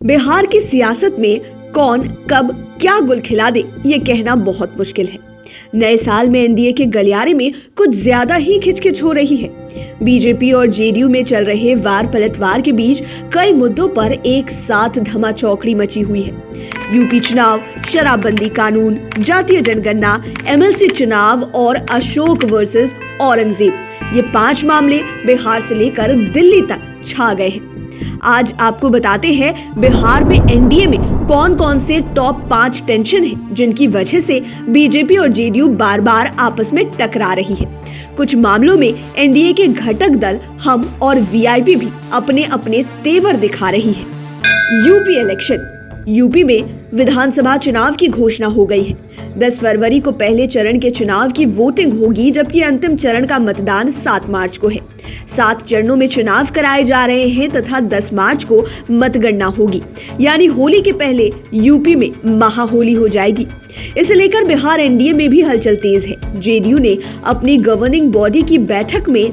बिहार की सियासत में कौन कब क्या गुल खिला दे ये कहना बहुत मुश्किल है। नए साल में एनडीए के गलियारे में कुछ ज्यादा ही खिचखिच हो रही है। बीजेपी और जेडीयू में चल रहे वार पलटवार के बीच कई मुद्दों पर एक साथ धमाचौकड़ी मची हुई है। यूपी चुनाव, शराबबंदी कानून, जातीय जनगणना, एमएलसी चुनाव और अशोक वर्सेस औरंगजेब, ये 5 मामले बिहार से लेकर दिल्ली तक छा गए हैं। आज आपको बताते हैं बिहार में एनडीए में कौन कौन से टॉप 5 टेंशन हैं जिनकी वजह से बीजेपी और जेडीयू बार बार आपस में टकरा रही है। कुछ मामलों में एनडीए के घटक दल हम और वीआईपी भी अपने अपने तेवर दिखा रही है। UP election. यूपी में विधानसभा चुनाव की घोषणा हो गई है। 10 फरवरी को पहले चरण के चुनाव की वोटिंग होगी, जबकि अंतिम चरण का मतदान 7 मार्च को है। 7 चरणों में चुनाव कराए जा रहे हैं तथा 10 मार्च को मतगणना होगी, यानी होली के पहले यूपी में महाहोली हो जाएगी। इसे लेकर बिहार एनडीए में भी हलचल तेज है। जेडीयू ने अपनी गवर्निंग बॉडी की बैठक में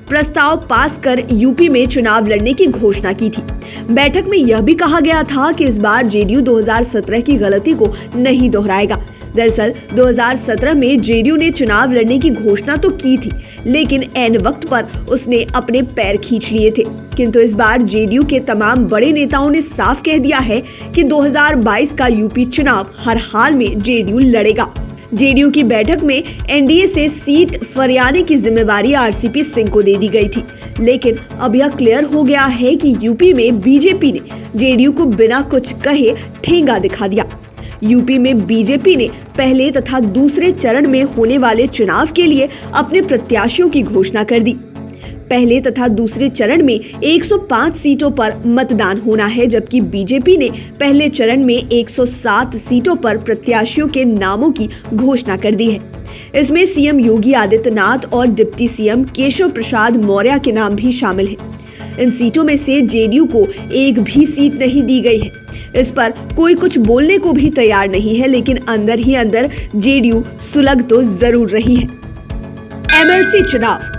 प्रस्ताव पास कर यूपी में चुनाव लड़ने की घोषणा की थी। बैठक में यह भी कहा गया था कि इस बार जेडीयू 2017 की गलती को नहीं दोहराएगा। दरअसल 2017 में जेडीयू ने चुनाव लड़ने की घोषणा तो की थी, लेकिन ऐन वक्त पर उसने अपने पैर खींच लिए थे। किंतु इस बार जेडीयू के तमाम बड़े नेताओं ने साफ कह दिया है कि 2022 का यूपी चुनाव हर हाल में जेडीयू लड़ेगा। जेडीयू की बैठक में एनडीए से सीट फरियाने की जिम्मेवारी आरसीपी सिंह को दे दी गई थी, लेकिन अब यह क्लियर हो गया है कि यूपी में बीजेपी ने जेडीयू को बिना कुछ कहे ठेंगा दिखा दिया। यूपी में बीजेपी ने पहले तथा दूसरे चरण में होने वाले चुनाव के लिए अपने प्रत्याशियों की घोषणा कर दी। पहले तथा दूसरे चरण में 105 सीटों पर मतदान होना है, जबकि बीजेपी ने पहले चरण में 107 सीटों पर प्रत्याशियों के नामों की घोषणा कर दी है। इसमें सीएम योगी आदित्यनाथ और डिप्टी सीएम केशव प्रसाद मौर्य के नाम भी शामिल हैं। इन सीटों में से जेडीयू को एक भी सीट नहीं दी गई है। इस पर कोई कुछ बोलने को भी तैयार नहीं है, लेकिन अंदर ही अंदर जेडीयू सुलग तो जरूर रही है। एमएलसी चुनाव।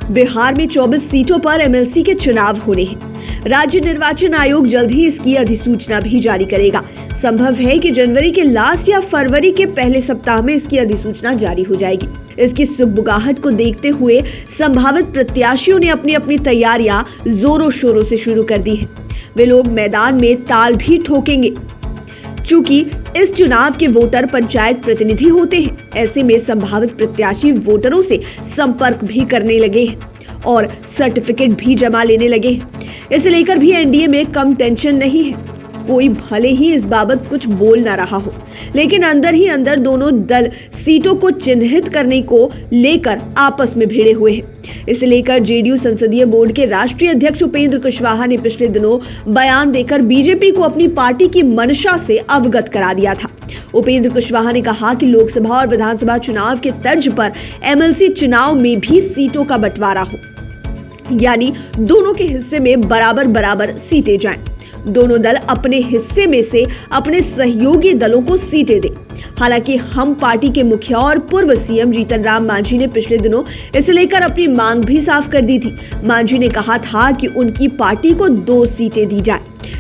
बिहार में 24 सीटों पर एमएलसी के चुनाव होने हैं। राज्य निर्वाचन आयोग जल्द ही इसकी अधिसूचना भी जारी करेगा। संभव है कि जनवरी के लास्ट या फरवरी के पहले सप्ताह में इसकी अधिसूचना जारी हो जाएगी। इसकी सुगबुगाहट को देखते हुए संभावित प्रत्याशियों ने अपनी अपनी तैयारियां जोरों शोरों से शुरू कर दी है। वे लोग मैदान में ताल भी ठोकेंगे। चूंकि इस चुनाव के वोटर पंचायत प्रतिनिधि होते हैं, ऐसे में संभावित प्रत्याशी वोटरों से संपर्क भी करने लगे हैं और सर्टिफिकेट भी जमा लेने लगे हैं। इसे लेकर भी एनडीए में कम टेंशन नहीं है। कोई भले ही इस बाबत कुछ बोल ना रहा हो, लेकिन अंदर ही अंदर दोनों दल सीटों को चिन्हित करने को लेकर आपस में भिड़े हुए हैं। इसे लेकर जेडीयू संसदीय बोर्ड के राष्ट्रीय अध्यक्ष उपेंद्र कुशवाहा ने पिछले दिनों बयान देकर बीजेपी को अपनी पार्टी की मंशा से अवगत करा दिया था। उपेंद्र कुशवाहा ने कहा कि लोकसभा और विधानसभा चुनाव के तर्ज पर एमएलसी चुनाव में भी सीटों का बंटवारा हो, यानी दोनों के हिस्से में बराबर बराबर सीटें जाएं। दोनों दल अपने हिस्से में से अपने सहयोगी दलों को सीटें दें। हालांकि हम पार्टी के मुखिया और पूर्व सीएम जीतन राम मांझी ने पिछले दिनों इसे लेकर अपनी मांग भी साफ कर दी थी। मांझी ने कहा था कि उनकी पार्टी को 2 सीटें दी जाए,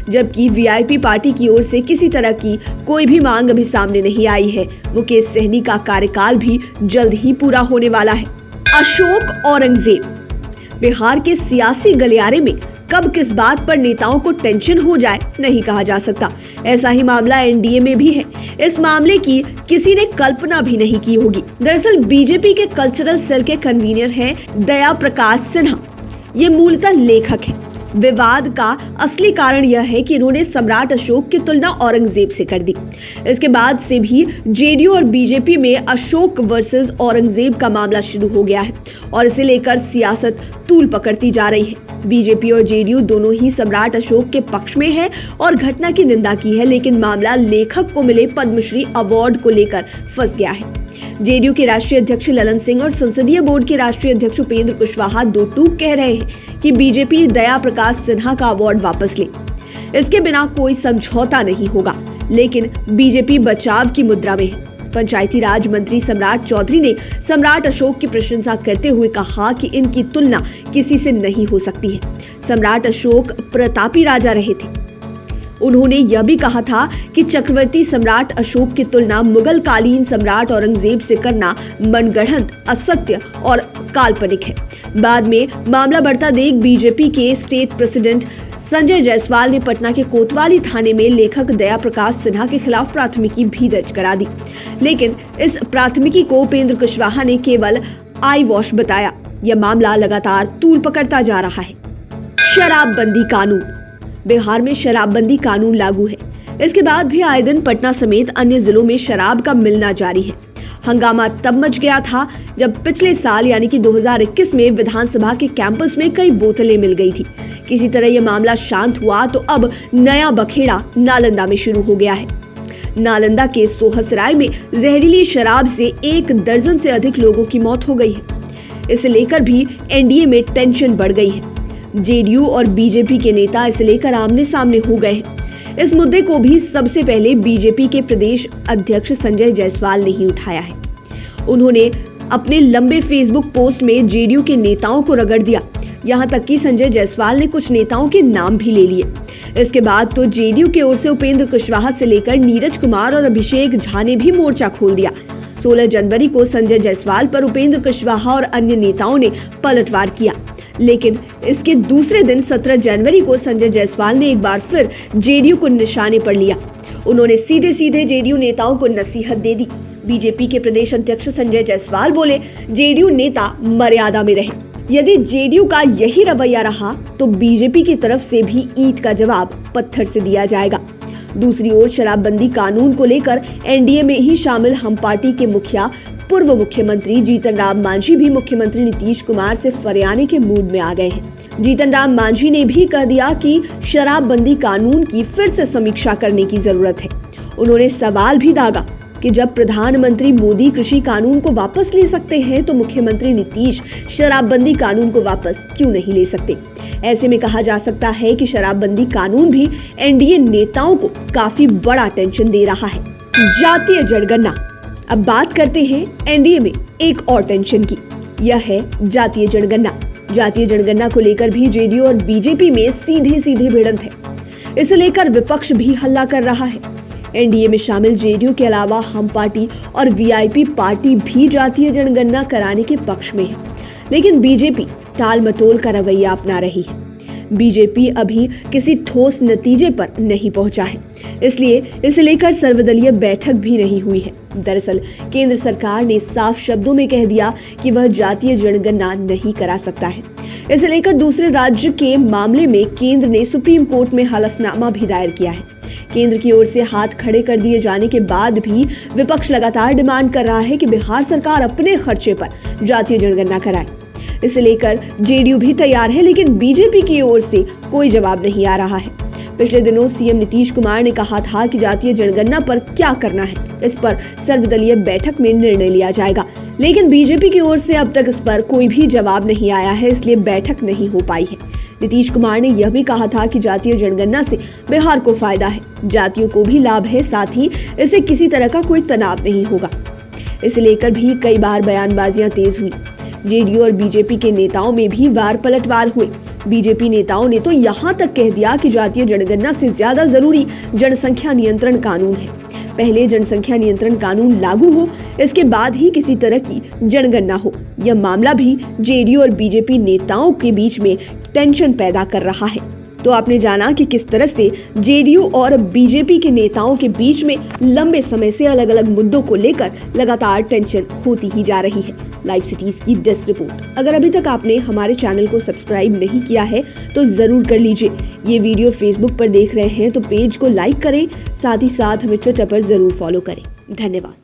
जबकि वीआईपी पार्टी की ओर से किसी तरह की कोई भी मांग अभी सामने नहीं आई है। मुकेश सहनी का कार्यकाल भी जल्द ही पूरा होने वाला है। अशोक औरंगजेब। बिहार के सियासी गलियारे में कब किस बात पर नेताओं को टेंशन हो जाए नहीं कहा जा सकता। ऐसा ही मामला एनडीए में भी है। इस मामले की किसी ने कल्पना भी नहीं की होगी। दरअसल बीजेपी के कल्चरल सेल के कन्वीनर हैं दया प्रकाश सिन्हा। ये मूलतः लेखक हैं। विवाद का असली कारण यह है कि इन्होंने सम्राट अशोक की तुलना औरंगजेब से कर दी। इसके बाद से भी जेडीयू और बीजेपी में अशोक वर्सेस औरंगजेब का मामला शुरू हो गया है और इसे लेकर सियासत तूल पकड़ती जा रही है। बीजेपी और जेडीयू दोनों ही सम्राट अशोक के पक्ष में है और घटना की निंदा की है, लेकिन मामला लेखक को मिले पद्मश्री अवार्ड को लेकर फंस गया है। जेडीयू के राष्ट्रीय अध्यक्ष ललन सिंह और संसदीय बोर्ड के राष्ट्रीय अध्यक्ष उपेंद्र कुशवाहा दो टूक कह रहे हैं कि बीजेपी दया प्रकाश सिन्हा का अवार्ड वापस ले। इसके बिना कोई समझौता नहीं होगा, लेकिन बीजेपी बचाव की मुद्रा में है। पंचायती राज मंत्री सम्राट चौधरी ने सम्राट अशोक की प्रशंसा करते हुए कहा कि इनकी तुलना किसी से नहीं हो सकती है। सम्राट अशोक प्रतापी राजा रहे थे। उन्होंने यह भी कहा था कि चक्रवर्ती सम्राट अशोक की तुलना मुगल कालीन सम्राट औरंगजेब से करना मनगढ़ंत, असत्य और काल्पनिक है। बाद में मामला बढ़ता देख बीजेपी के स्टेट प्रेसिडेंट संजय जायसवाल ने पटना के कोतवाली थाने में लेखक दया प्रकाश सिन्हा के खिलाफ प्राथमिकी भी दर्ज करा दी, लेकिन इस प्राथमिकी को उपेंद्र कुशवाहा ने केवल आई वॉश बताया। यह मामला लगातार तूल पकड़ता जा रहा है। शराबबंदी कानून। बिहार में शराबबंदी कानून लागू है। इसके बाद भी आए दिन पटना समेत अन्य जिलों में शराब का मिलना जारी है। हंगामा तब मच गया था जब पिछले साल यानी कि 2021 में विधानसभा के कैंपस में कई बोतलें मिल गई थी। किसी तरह यह मामला शांत हुआ तो अब नया बखेड़ा नालंदा में शुरू हो गया है। नालंदा के सोहसराय में जहरीली शराब से 1 दर्जन से अधिक लोगों की मौत हो गई है। इसे लेकर भी एनडीए में टेंशन बढ़ गई है। जेडीयू और बीजेपी के नेता इसे लेकर आमने सामने हो गए हैं। इस मुद्दे को भी सबसे पहले बीजेपी के प्रदेश अध्यक्ष संजय जायसवाल ने ही उठाया है। उन्होंने अपने लंबे फेसबुक पोस्ट में जेडीयू के नेताओं को रगड़ दिया। यहां तक कि संजय जायसवाल ने कुछ नेताओं के नाम भी ले लिए। इसके बाद तो जेडीयू की ओर से उपेंद्र कुशवाहा से लेकर नीरज कुमार और अभिषेक झा ने भी मोर्चा खोल दिया। 16 जनवरी को संजय जायसवाल पर उपेंद्र कुशवाहा और अन्य नेताओं ने पलटवार किया, लेकिन इसके दूसरे दिन 17 जनवरी को संजय जायसवाल ने एक बार फिर जेडीयू को निशाने पर लिया। उन्होंने सीधे सीधे जेडीयू नेताओं को नसीहत दे दी। बीजेपी के प्रदेश अध्यक्ष संजय जायसवाल बोले, जेडीयू नेता मर्यादा में रहे। यदि जेडीयू का यही रवैया रहा तो बीजेपी की तरफ से भी ईंट का जवाब पत्थर से दिया जाएगा। दूसरी ओर शराबबंदी कानून को लेकर एनडीए में ही शामिल हम पार्टी के मुखिया पूर्व मुख्यमंत्री जीतन राम मांझी भी मुख्यमंत्री नीतीश कुमार से फरियाने के मूड में आ गए हैं। जीतन राम मांझी ने भी कह दिया कि शराबबंदी कानून की फिर से समीक्षा करने की जरूरत है। उन्होंने सवाल भी दागा कि जब प्रधानमंत्री मोदी कृषि कानून को वापस ले सकते हैं तो मुख्यमंत्री नीतीश शराबबंदी कानून को वापस क्यों नहीं ले सकते। ऐसे में कहा जा सकता है कि शराबबंदी कानून भी एनडीए नेताओं को काफी बड़ा टेंशन दे रहा है। जातीय जनगणना। अब बात करते हैं एनडीए में एक और टेंशन की, यह है जातीय जनगणना। जातीय जनगणना को लेकर भी जेडीयू और बीजेपी में सीधे भिड़ंत है। इसे लेकर विपक्ष भी हल्ला कर रहा है। एनडीए में शामिल जेडीयू के अलावा हम पार्टी और वीआईपी पार्टी भी जातीय जनगणना कराने के पक्ष में है, लेकिन बीजेपी टाल मटोल का रवैया अपना रही है। बीजेपी अभी किसी ठोस नतीजे पर नहीं पहुंचा है, इसलिए इसे लेकर सर्वदलीय बैठक भी नहीं हुई है। दरअसल केंद्र सरकार ने साफ शब्दों में कह दिया कि वह जातीय जनगणना नहीं करा सकता है। इसे लेकर दूसरे राज्य के मामले में केंद्र ने सुप्रीम कोर्ट में हलफनामा भी दायर किया है। केंद्र की ओर से हाथ खड़े कर दिए जाने के बाद भी विपक्ष लगातार डिमांड कर रहा है कि बिहार सरकार अपने खर्चे पर जातीय जनगणना कराए। इसे लेकर जेडीयू भी तैयार है, लेकिन बीजेपी की ओर से कोई जवाब नहीं आ रहा है। पिछले दिनों सीएम नीतीश कुमार ने कहा था कि जातीय जनगणना पर क्या करना है, इस पर सर्वदलीय बैठक में निर्णय लिया जाएगा, लेकिन बीजेपी की ओर से अब तक इस पर कोई भी जवाब नहीं आया है, इसलिए बैठक नहीं हो पाई है। नीतीश कुमार ने यह भी कहा था कि जातीय जनगणना से बिहार को फायदा है, जातियों को भी लाभ है, साथ ही इससे किसी तरह का कोई तनाव नहीं होगा। इसे लेकर भी कई बार बयानबाजियां तेज हुई। जेडीयू और बीजेपी के नेताओं में भी वार पलटवार हुए। बीजेपी नेताओं ने तो यहाँ तक कह दिया कि जातीय जनगणना से ज्यादा जरूरी जनसंख्या नियंत्रण कानून है। पहले जनसंख्या नियंत्रण कानून लागू हो, इसके बाद ही किसी तरह की जनगणना हो। यह मामला भी जेडीयू और बीजेपी नेताओं के बीच में टेंशन पैदा कर रहा है। तो आपने जाना कि किस तरह से जेडीयू और बीजेपी के नेताओं के बीच में लंबे समय से अलग अलग मुद्दों को लेकर लगातार टेंशन होती ही जा रही है। लाइव सिटीज की डेस्क रिपोर्ट। अगर अभी तक आपने हमारे चैनल को सब्सक्राइब नहीं किया है तो जरूर कर लीजिए। ये वीडियो फेसबुक पर देख रहे हैं तो पेज को लाइक करें, साथ ही साथ हमें ट्विटर पर जरूर फॉलो करें। धन्यवाद।